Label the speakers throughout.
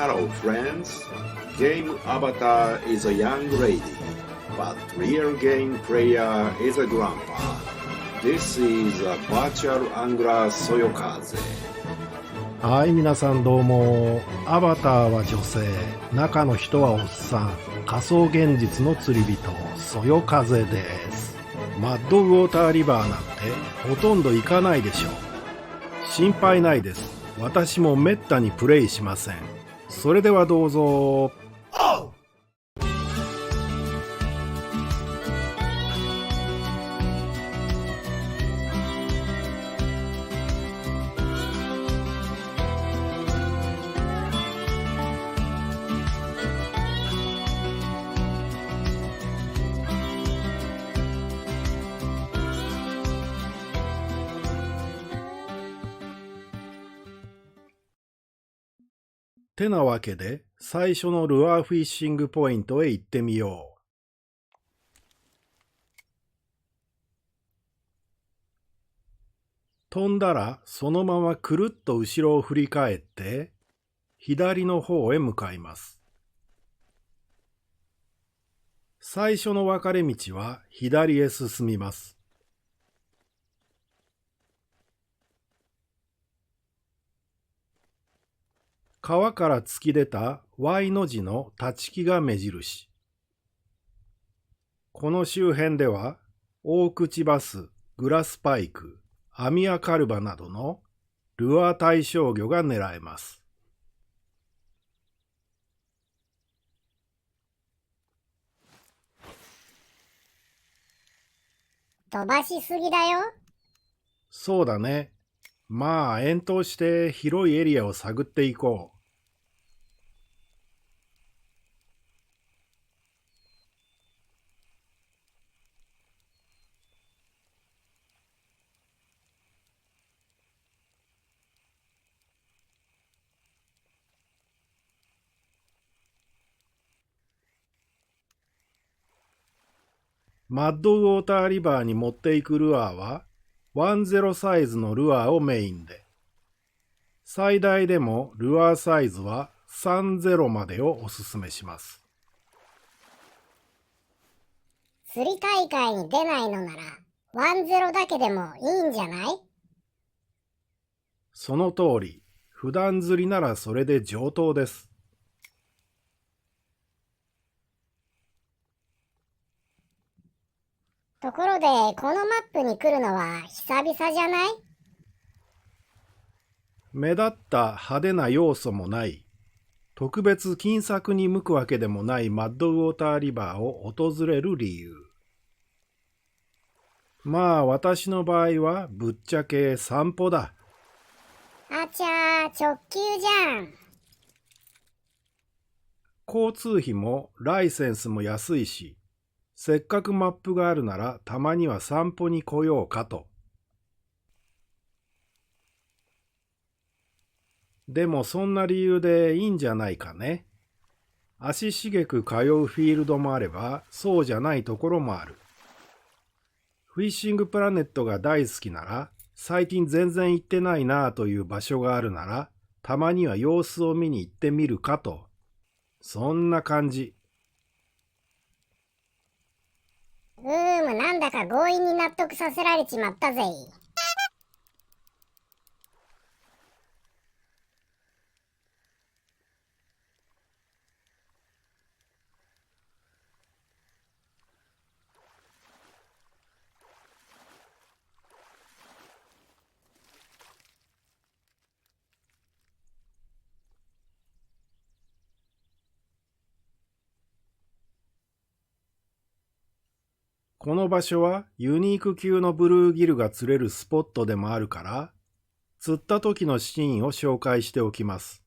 Speaker 1: Hello friends. Game avatar is a young lady, but real game player is a grandpa. This is a virtual angler Soyokaze.
Speaker 2: はい、皆さんどうも。アバターは女性、中の人はおっさん。仮想現実の釣り人、そよ風です。マッドウォーターリバーなんてほとんど行かないでしょう。心配ないです。私もめったにプレイしません。それではどうぞ。てなわけで、最初のルアーフィッシングポイントへ行ってみよう。飛んだらそのままくるっと後ろを振り返って、左の方へ向かいます。最初の分かれ道は左へ進みます。川から突き出た Y の字の立ち木が目印。この周辺では、オオクチバス、グラスパイク、アミアカルバなどのルアー対象魚が狙えます。
Speaker 3: 飛ばしすぎだよ。
Speaker 2: そうだね。まあ、遠投して広いエリアを探っていこう。マッドウォーターリバーに持っていくルアーは、10サイズのルアーをメインで、最大でもルアーサイズは30までをおすすめします。
Speaker 3: 釣り大会に出ないのなら、10だけでもいいんじゃない？
Speaker 2: その通り、普段釣りならそれで上等です。
Speaker 3: ところで、このマップに来るのは久々じゃない？
Speaker 2: 目立った派手な要素もない、特別金策に向くわけでもないマッドウォーターリバーを訪れる理由。まあ私の場合はぶっちゃけ散歩だ。
Speaker 3: あちゃー、直球じゃん。
Speaker 2: 交通費もライセンスも安いし、せっかくマップがあるならたまには散歩に来ようかと。でもそんな理由でいいんじゃないかね。足しげく通うフィールドもあれば、そうじゃないところもある。フィッシングプラネットが大好きなら、最近全然行ってないなぁという場所があるなら、たまには様子を見に行ってみるかと。そんな感じ。
Speaker 3: なんだか強引に納得させられちまったぜ。
Speaker 2: この場所はユニーク級のブルーギルが釣れるスポットでもあるから、釣った時のシーンを紹介しておきます。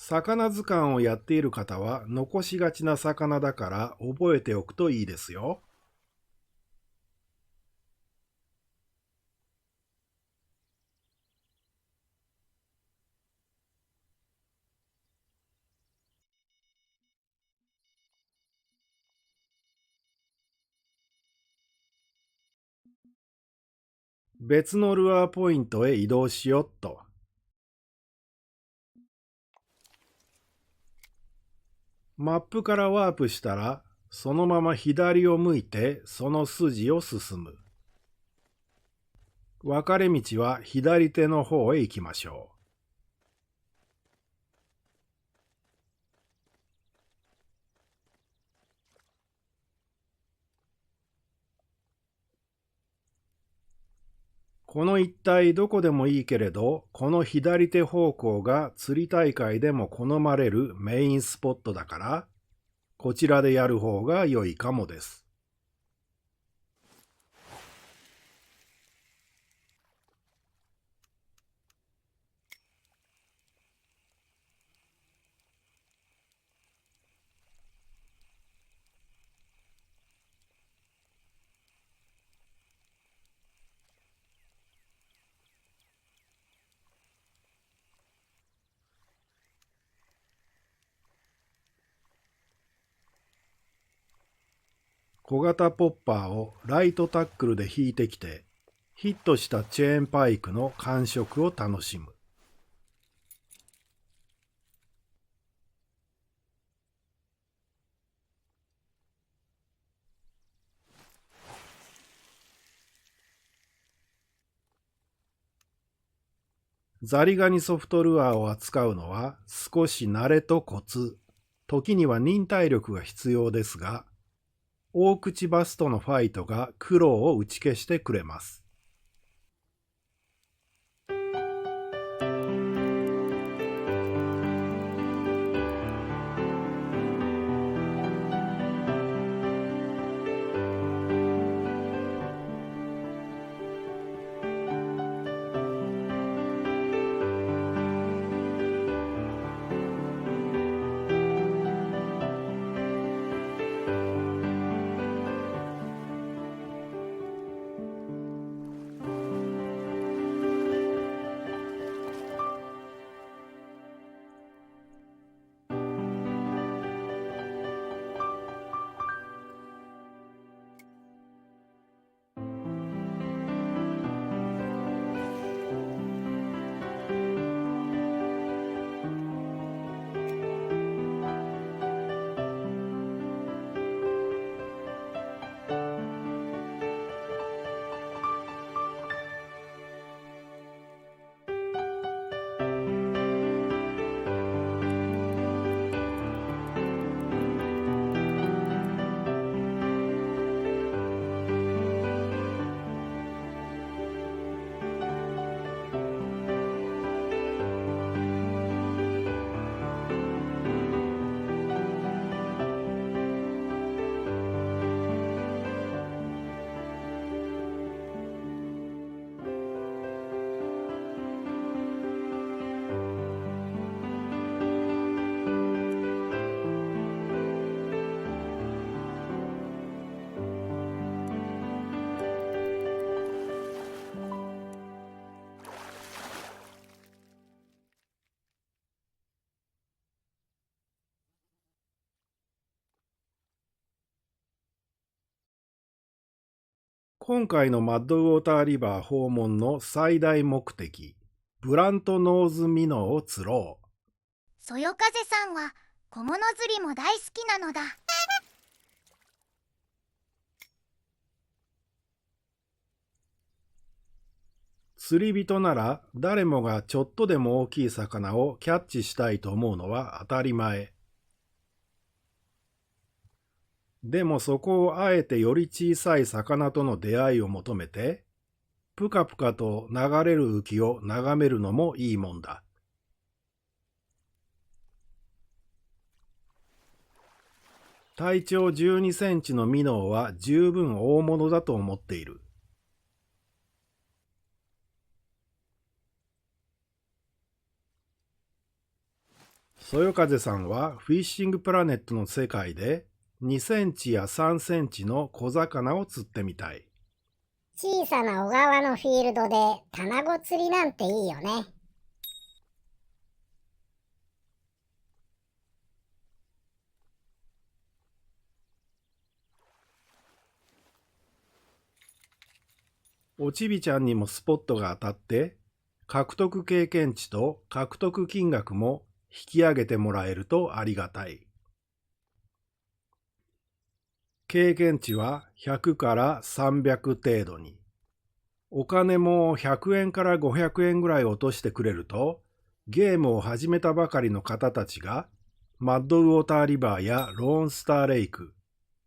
Speaker 2: 魚図鑑をやっている方は残しがちな魚だから覚えておくといいですよ。別のルアーポイントへ移動しよっと。マップからワープしたら、そのまま左を向いてその筋を進む。分かれ道は左手の方へ行きましょう。この一帯どこでもいいけれど、この左手方向が釣り大会でも好まれるメインスポットだから、こちらでやる方が良いかもです。小型ポッパーをライトタックルで引いてきて、ヒットしたチェーンパイクの感触を楽しむ。ザリガニソフトルアーを扱うのは少し慣れとコツ、時には忍耐力が必要ですが、大口バスとのファイトが苦労を打ち消してくれます。今回のマッドウォーターリバー訪問の最大目的、ブラントノーズミノーを釣ろう。
Speaker 4: そよ風さんは小物釣りも大好きなのだ。
Speaker 2: 釣り人なら誰もがちょっとでも大きい魚をキャッチしたいと思うのは当たり前。でもそこをあえてより小さい魚との出会いを求めて、ぷかぷかと流れる浮きを眺めるのもいいもんだ。体長12センチのミノーは十分大物だと思っている。そよ風さんはフィッシングプラネットの世界で2センチや3センチの小魚を釣ってみたい。
Speaker 3: 小さな小川のフィールドで卵釣りなんていいよね。
Speaker 2: おちびちゃんにもスポットが当たって、獲得経験値と獲得金額も引き上げてもらえるとありがたい。経験値は100から300程度に。お金も100円から500円ぐらい落としてくれると、ゲームを始めたばかりの方たちが、マッドウォーターリバーやローンスターレイク、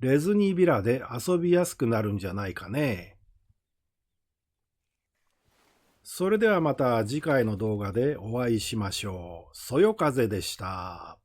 Speaker 2: レズニービラで遊びやすくなるんじゃないかね。それではまた次回の動画でお会いしましょう。そよ風でした。